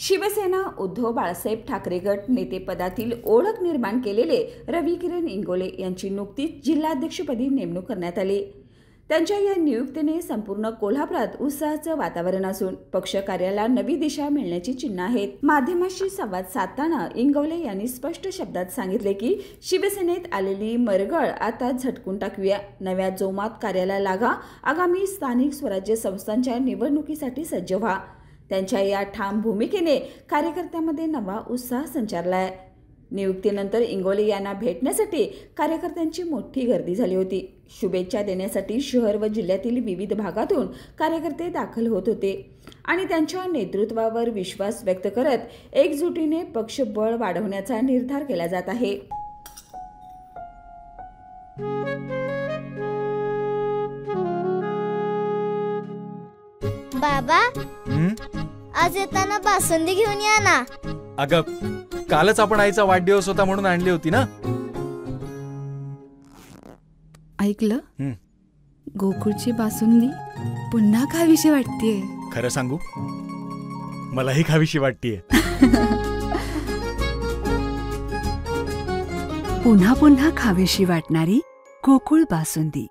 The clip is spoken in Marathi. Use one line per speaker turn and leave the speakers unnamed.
शिवसेना उद्धव बाळासाहेब ठाकरे गट नेतेपदातील ओळख निर्माण केलेले रवी किरण इंगोले यांची नुकतीच जिल्हाध्यक्षपदी नेमणूक करण्यात आली। त्यांच्या या नियुक्तीने संपूर्ण कोल्हापुरात उत्साहाचं वातावरण असून पक्ष कार्याला नवी दिशा मिळण्याची चिन्ह आहेत। माध्यमांशी संवाद साधताना इंगोले यांनी स्पष्ट शब्दात सांगितले की शिवसेनेत आलेली मरगळ आता झटकून टाकूया, नव्या जोमात कार्याला लागा, आगामी स्थानिक स्वराज्य संस्थांच्या निवडणुकीसाठी सज्ज व्हा। त्यांच्या या ठाम भूमिकेने कार्यकर्त्यांमध्ये नवा उत्साह संचारलाय। नियुक्तीनंतर इंगोले यांना भेटण्यासाठी कार्यकर्त्यांची मोठी गर्दी झाली होती। शुभेच्छा देण्यासाठी शहर व जिल्ह्यातील विविध भागातून कार्यकर्ते दाखल होत होते आणि त्यांच्या नेतृत्वावर विश्वास व्यक्त करत एकजुटीने पक्ष बळ वाढवण्याचा निर्धार केला जात आहे।
बाबा, आज येताना बासुंदी घेऊन या ना।
अगं, कालच आपण आईचा वाढदिवस होता म्हणून आणली होती ना।
ऐकलं, गोकुळची बासुंदी पुन्हा खावीशी वाटतेय।
खरं सांगू, मलाही खावीशी वाटतेय।
पुन्हा पुन्हा खावीशी वाटणारी गोकुळ बासुंदी।